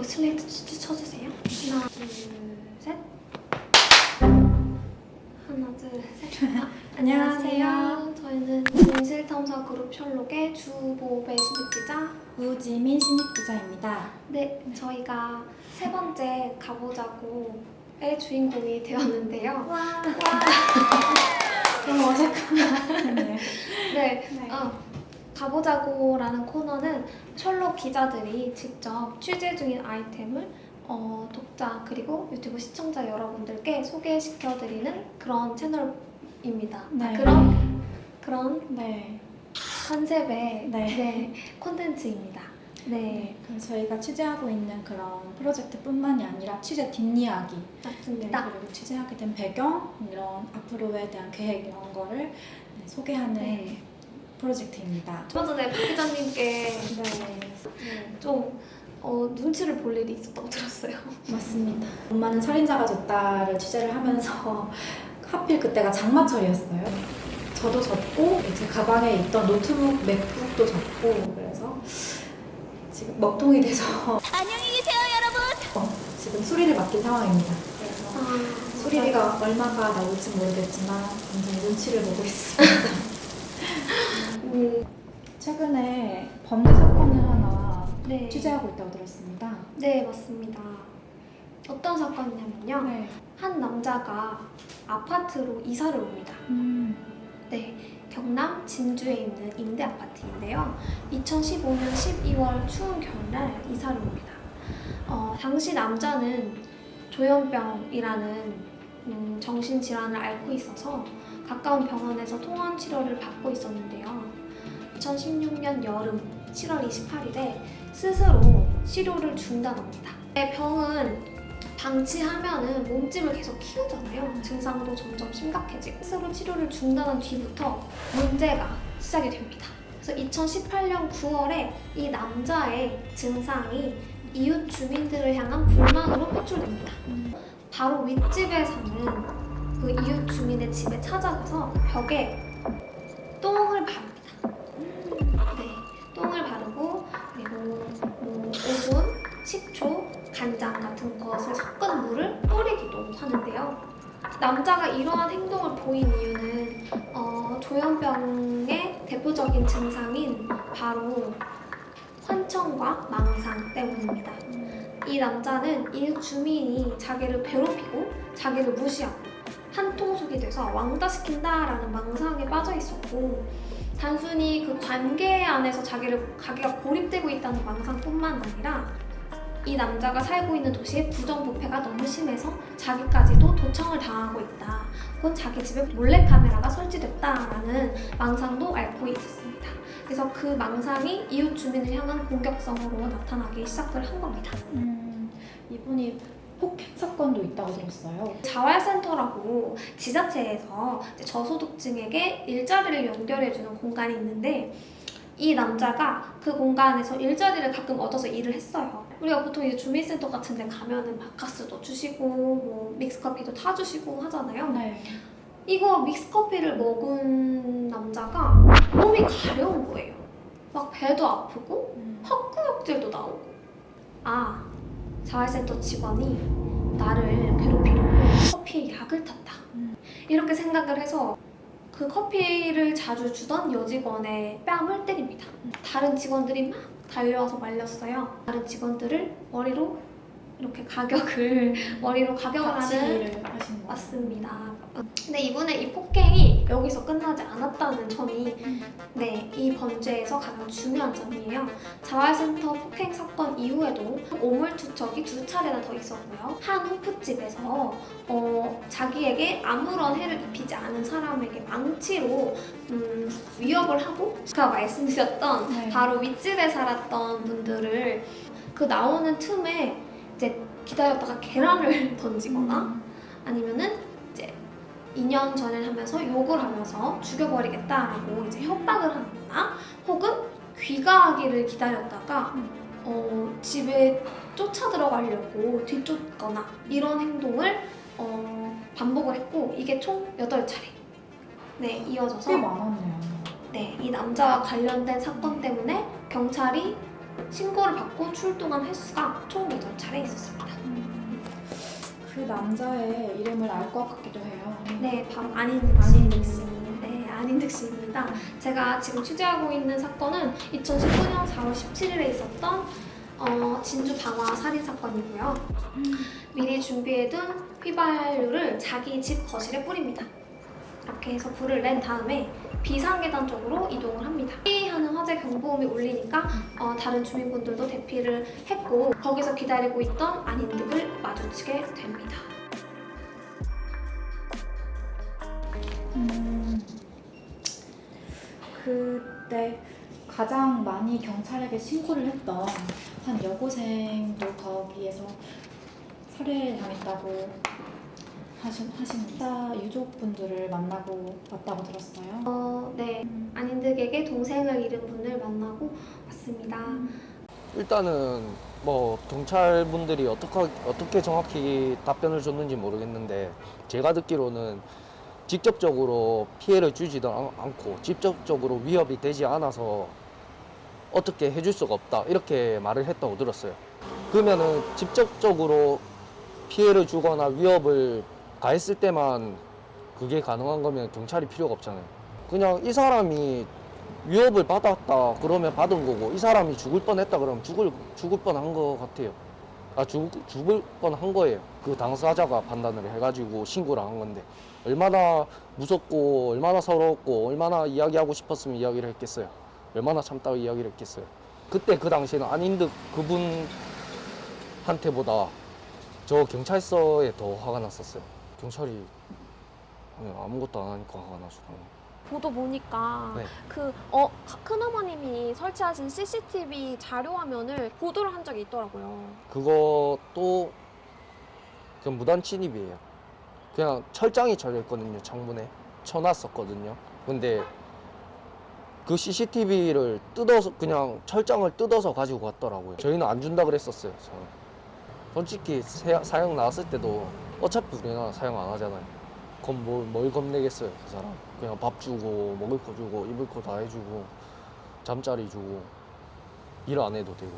이거 슬레이트 쳐주세요. 하나, 둘, 셋. 하나, 둘, 셋. 안녕하세요. 저희는 진실탐사그룹 셜록의 주보배 신입기자 우지민 신입기자입니다. 네, 저희가 세 번째 가보자고의 주인공이 되었는데요. 와. 너무 어색하네. 네. 가보자고라는 코너는 셜록 기자들이 직접 취재 중인 아이템을 독자 그리고 유튜브 시청자 여러분들께 소개시켜드리는 그런 채널입니다. 네. 그런 네. 컨셉의 콘텐츠입니다. 네, 그럼 저희가 취재하고 있는 그런 프로젝트뿐만이 아니라 취재 뒷이야기, 맞습니다. 그리고 취재하게 된 배경, 이런 앞으로에 대한 계획 이런 거를 소개하는 프로젝트입니다. 얼마 전에 박 기자님께 좀 눈치를 볼 일이 있었다고 들었어요. 맞습니다. 돈 많은 살인자가 졌다를 취재를 하면서 하필 그때가 장마철이었어요. 저도 졌고 제 가방에 있던 노트북, 맥북도 졌고 그래서 지금 먹통이 돼서 안녕히 계세요, 여러분. 지금 수리를 맡긴 상황입니다. 그래서 수리비가 얼마가 나올지 모르겠지만 굉장히 눈치를 보고 있습니다. 최근에 범죄 사건을 하나 취재하고 있다고 들었습니다. 네, 맞습니다. 어떤 사건이냐면요. 한 남자가 아파트로 이사를 옵니다. 네, 경남 진주에 있는 임대 아파트인데요. 2015년 12월 추운 겨울날 이사를 옵니다. 당시 남자는 조현병이라는 정신질환을 앓고 있어서 가까운 병원에서 통원 치료를 받고 있었는데요. 2016년 여름 7월 28일에 스스로 치료를 중단합니다. 병은 방치하면은 몸집을 계속 키우잖아요. 증상도 점점 심각해지고 스스로 치료를 중단한 뒤부터 문제가 시작이 됩니다. 그래서 2018년 9월에 이 남자의 증상이 이웃 주민들을 향한 불만으로 표출됩니다. 바로 윗집에 사는 그 이웃 주민의 집에 찾아가서 벽에 똥을 바릅니다. 네, 똥을 바르고 그리고 오븐, 식초, 간장 같은 것을 섞은 물을 뿌리기도 하는데요. 남자가 이러한 행동을 보인 이유는 조현병의 대표적인 증상인 바로 환청과 망상 때문입니다. 이 남자는 이웃 주민이 자기를 괴롭히고 자기를 무시하고 한통속이 돼서 왕따시킨다라는 망상에 빠져 있었고 단순히 그 관계 안에서 자기가 고립되고 있다는 망상뿐만 아니라 이 남자가 살고 있는 도시의 부정부패가 너무 심해서 자기까지도 도청을 당하고 있다. 그건 자기 집에 몰래카메라가 설치됐다라는 망상도 앓고 있었습니다. 그래서 그 망상이 이웃 주민을 향한 공격성으로 나타나기 시작을 한 겁니다. 이분이 폭행 사건도 있다고 들었어요. 자활센터라고 지자체에서 저소득층에게 일자리를 연결해주는 공간이 있는데 이 남자가 그 공간에서 일자리를 가끔 얻어서 일을 했어요. 우리가 보통 이제 주민센터 같은 데 가면은 바카스도 주시고 뭐 믹스커피도 타주시고 하잖아요. 네. 이거 믹스커피를 먹은 남자가 몸이 가려운 거예요. 막 배도 아프고 헛구역질도 나오고 자활센터 직원이 나를 괴롭히려고 커피에 약을 탔다. 이렇게 생각을 해서 그 커피를 자주 주던 여직원의 뺨을 때립니다. 다른 직원들이 막 달려와서 말렸어요. 다른 직원들을 머리로 가격을 하는 일을 하신 거예요. 맞습니다. 근데 이분의 이 폭행이 여기서 끝나지 않았다는 점이 이 번뇌에서 가장 중요한 점이에요. 자활센터 폭행 사건 이후에도 오물투척이 2차례나 더 있었고요. 한 호프집에서 자기에게 아무런 해를 입히지 않은 사람에게 망치로 위협을 하고 제가 말씀드렸던 바로 윗집에 살았던 분들을 그 나오는 틈에 이제 기다렸다가 계란을 던지거나 아니면은 이제 2년 전에 하면서 욕을 하면서 죽여버리겠다라고 이제 협박을 하거나 혹은 귀가하기를 기다렸다가 집에 쫓아 들어가려고 뒤쫓거나 이런 행동을 반복을 했고 이게 총 8차례 이어져서 꽤 많았네요. 이 남자와 관련된 사건 때문에 경찰이 신고를 받고 출동한 횟수가 총 8차례 남자의 이름을 알 것 같기도 해요. 네, 바로 안인득 씨. 네, 안인득 씨입니다. 제가 지금 취재하고 있는 사건은 2019년 4월 17일에 있었던 진주 방화 살인 사건이고요. 미리 준비해둔 휘발유를 자기 집 거실에 뿌립니다. 이렇게 해서 불을 낸 다음에 비상계단 쪽으로 이동을 합니다. 피하는 화재 경보음이 울리니까 다른 주민분들도 대피를 했고 거기서 기다리고 있던 안인득을 마주치게 됩니다. 그때 가장 많이 경찰에게 신고를 했던 한 여고생도 거기에서 살해당했다고 하십니다. 유족분들을 만나고 왔다고 들었어요. 네, 안인득에게 동생을 잃은 분을 만나고 왔습니다. 일단은 뭐 경찰분들이 어떻게 정확히 답변을 줬는지 모르겠는데 제가 듣기로는 직접적으로 피해를 주지도 않고 직접적으로 위협이 되지 않아서 어떻게 해줄 수가 없다 이렇게 말을 했다고 들었어요. 그러면은 직접적으로 피해를 주거나 위협을 가했을 때만 그게 가능한 거면 경찰이 필요가 없잖아요. 그냥 이 사람이 위협을 받았다 그러면 받은 거고 이 사람이 죽을 뻔했다 그러면 죽을 뻔한 거 같아요. 죽을 뻔한 거예요. 그 당사자가 판단을 해가지고 신고를 한 건데 얼마나 무섭고 얼마나 서러웠고 얼마나 이야기하고 싶었으면 이야기를 했겠어요. 얼마나 참다가 이야기를 했겠어요. 그때 그 당시에는 안인득 그분한테보다 저 경찰서에 더 화가 났었어요. 경찰이 아무것도 안 하니까 화가 나서. 보도 보니까 네. 큰어머님이 설치하신 CCTV 자료 화면을 보도를 한 적이 있더라고요. 그것도 그냥 무단 침입이에요. 그냥 철장이 쳐져있거든요. 창문에 쳐놨었거든요. 근데 그 CCTV를 뜯어서 그냥 철장을 뜯어서 가지고 갔더라고요. 저희는 안 준다 그랬었어요. 저는. 솔직히 사형 나왔을 때도 어차피 우리나라 사형 안 하잖아요. 그럼 뭘 겁내겠어요, 그 사람. 그냥 밥 주고 먹을 거 주고 입을 거 다 해주고 잠자리 주고 일 안 해도 되고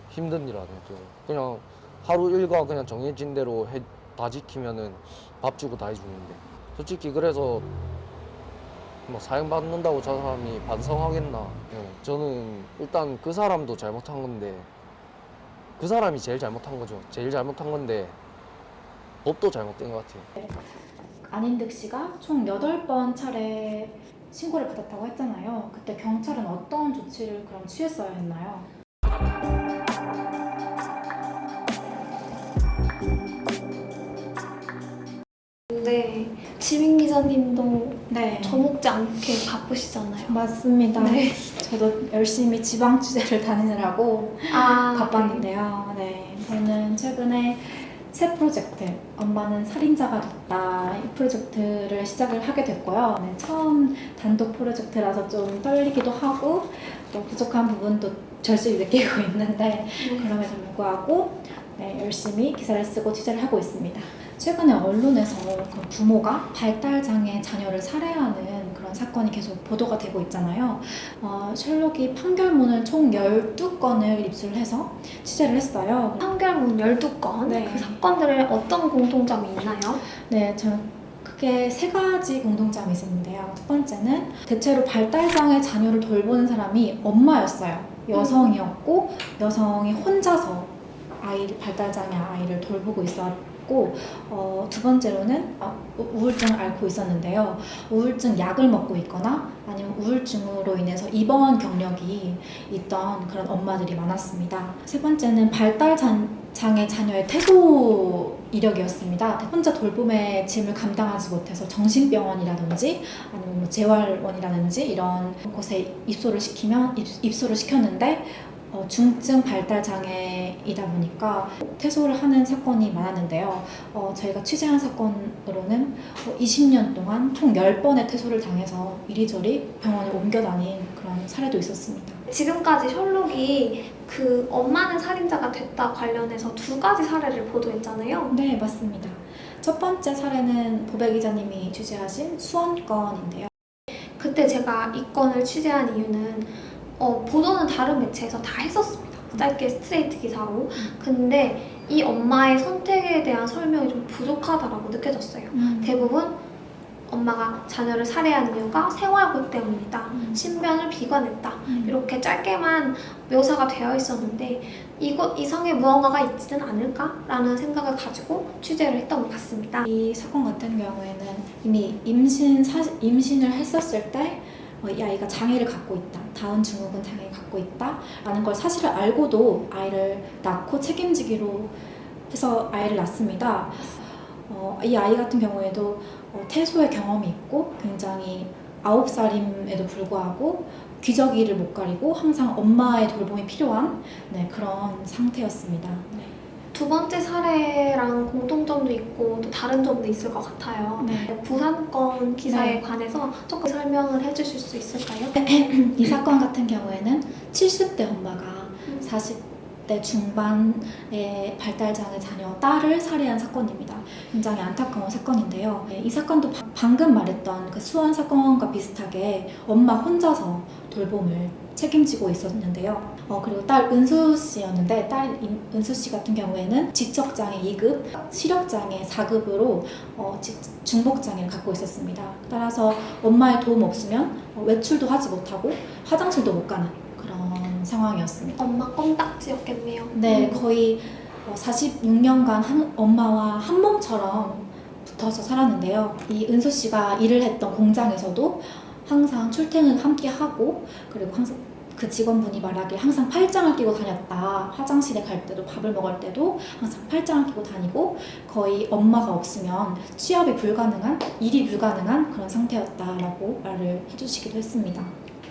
힘든 일 안 해도 되고 그냥 하루 일과 그냥 정해진 대로 다 지키면은 밥 주고 다 해주는데 솔직히 그래서 뭐 사형 받는다고 저 사람이 반성하겠나. 저는 일단 그 사람도 잘못한 건데 그 사람이 제일 잘못한 거죠. 제일 잘못한 건데 법도 잘못된 것 같아요. 안인득 씨가 총 8번 차례 신고를 받았다고 했잖아요. 그때 경찰은 어떤 조치를 그럼 취했어야 했나요? 네, 지민 기자님도 네, 저먹지 않게 바쁘시잖아요. 맞습니다. 네. 저도 열심히 지방 취재를 다니느라고 아, 바빴는데요. 네, 저는 최근에 새 프로젝트 엄마는 살인자가 됐다 이 프로젝트를 시작을 하게 됐고요. 네, 처음 단독 프로젝트라서 좀 떨리기도 하고 또 부족한 부분도 절실히 느끼고 있는데 그럼에도 불구하고 네, 열심히 기사를 쓰고 취재를 하고 있습니다. 최근에 언론에서 그 부모가 발달장애 자녀를 살해하는 그런 사건이 계속 보도가 되고 있잖아요. 셜록이 판결문을 총 12건을 입수해서 취재를 했어요. 판결문 12건, 네. 그 사건들에 어떤 공통점이 있나요? 네, 저는 크게 3가지 공통점이 있었는데요. 첫 번째는 대체로 발달장애 자녀를 돌보는 사람이 엄마였어요. 여성이었고 여성이 혼자서 발달장애 아이를 돌보고 있었고 두 번째로는 우울증을 앓고 있었는데요. 우울증 약을 먹고 있거나 아니면 우울증으로 인해서 입원 경력이 있던 그런 엄마들이 많았습니다. 세 번째는 발달장애 자녀의 태도 이력이었습니다. 혼자 돌봄의 짐을 감당하지 못해서 정신병원이라든지 아니면 뭐 재활원이라든지 이런 곳에 입소를 시켰는데 중증 발달 장애이다 보니까 퇴소를 하는 사건이 많았는데요. 저희가 취재한 사건으로는 20년 동안 총 10번의 퇴소를 당해서 이리저리 병원을 옮겨 다닌 그런 사례도 있었습니다. 지금까지 셜록이 그 엄마는 살인자가 됐다 관련해서 2가지 사례를 보도했잖아요. 네, 맞습니다. 첫 번째 사례는 보배 기자님이 취재하신 수원 건인데요. 그때 제가 이 건을 취재한 이유는 보도는 다른 매체에서 다 했었습니다. 짧게 스트레이트 기사로. 근데 이 엄마의 선택에 대한 설명이 좀 부족하다라고 느껴졌어요. 대부분 엄마가 자녀를 살해한 이유가 생활고 때문이다. 신변을 비관했다. 이렇게 짧게만 묘사가 되어 있었는데 이성에 무언가가 있지는 않을까라는 생각을 가지고 취재를 했던 것 같습니다. 이 사건 같은 경우에는 이미 임신을 했었을 때 이 아이가 장애를 갖고 있다, 다운 증후군 장애를 갖고 있다라는 걸 사실을 알고도 아이를 낳고 책임지기로 해서 아이를 낳습니다. 이 아이 같은 경우에도 태소의 경험이 있고 굉장히 9살임에도 불구하고 기저귀를 못 가리고 항상 엄마의 돌봄이 필요한 그런 상태였습니다. 두 번째 사례랑 공통점도 있고 또 다른 점도 있을 것 같아요. 네. 부산건 기사에 네. 관해서 조금 설명을 해주실 수 있을까요? 이 사건 같은 경우에는 70대 엄마가 40대 중반의 발달장애 자녀 딸을 살해한 사건입니다. 굉장히 안타까운 사건인데요. 이 사건도 방금 말했던 그 수원 사건과 비슷하게 엄마 혼자서 돌봄을 책임지고 있었는데요. 그리고 딸 은수 씨였는데 딸 은수 씨 같은 경우에는 지적장애 2급, 시력장애 4급으로 중복장애를 갖고 있었습니다. 따라서 엄마의 도움 없으면 외출도 하지 못하고 화장실도 못 가는 그런 상황이었습니다. 엄마 껌딱지였겠네요. 네, 거의 46년간 엄마와 한 몸처럼 붙어서 살았는데요. 이 은수 씨가 일을 했던 공장에서도 항상 출퇴근을 함께 하고, 그리고 항상 그 직원분이 말하길 항상 팔짱을 끼고 다녔다. 화장실에 갈 때도 밥을 먹을 때도 항상 팔짱을 끼고 다니고 거의 엄마가 없으면 취업이 불가능한, 일이 불가능한 그런 상태였다라고 말을 해주시기도 했습니다.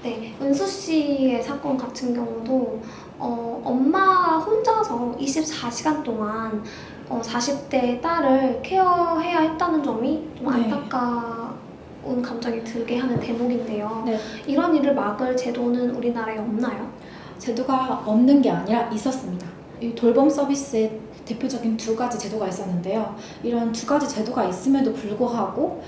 네, 은수 씨의 사건 같은 경우도 엄마 혼자서 24시간 동안 40대 딸을 케어해야 했다는 점이 좀 네. 안타까운 감정이 들게 하는 대목인데요. 네. 이런 일을 막을 제도는 우리나라에 없나요? 제도가 없는 게 아니라 있었습니다. 이 돌봄 서비스의 대표적인 두 가지 제도가 있었는데요. 이런 두 가지 제도가 있음에도 불구하고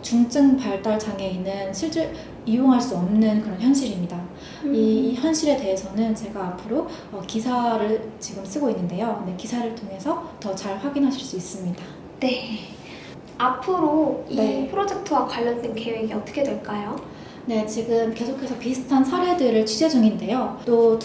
중증 발달 장애인은 실제 이용할 수 없는 그런 현실입니다. 이 현실에 대해서는 제가 앞으로 기사를 지금 쓰고 있는데요. 네, 기사를 통해서 더 잘 확인하실 수 있습니다. 네. 앞으로 이 네. 프로젝트와 관련된 계획이 어떻게 될까요? 네, 지금 계속해서 비슷한 사례들을 취재 중인데요. 또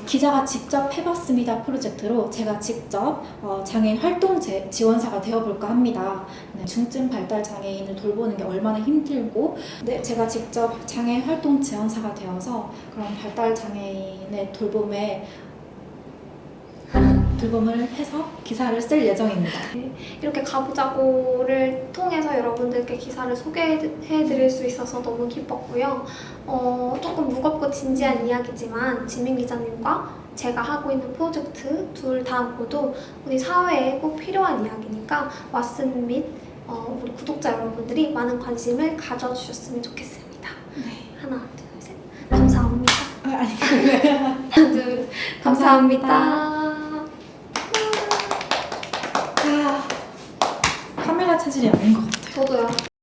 기자가 직접 해봤습니다 프로젝트로 제가 직접 장애인 활동 지원사가 되어볼까 합니다. 네, 중증 발달 장애인을 돌보는 게 얼마나 힘들고, 네, 제가 직접 장애인 활동 지원사가 되어서 그런 발달 장애인의 돌봄을 해서 기사를 쓸 예정입니다. 이렇게 가보자고를 통해서 여러분들께 기사를 소개해드릴 수 있어서 너무 기뻤고요. 조금 무겁고 진지한 이야기지만 지민 기자님과 제가 하고 있는 프로젝트 둘 다 모두 우리 사회에 꼭 필요한 이야기니까 왓슨 및 우리 구독자 여러분들이 많은 관심을 가져주셨으면 좋겠습니다. 네. 하나, 둘, 셋. 감사합니다. 아니, 하나, 둘, 감사합니다. 카메라 체질이 아닌 것 같아요. 저도요.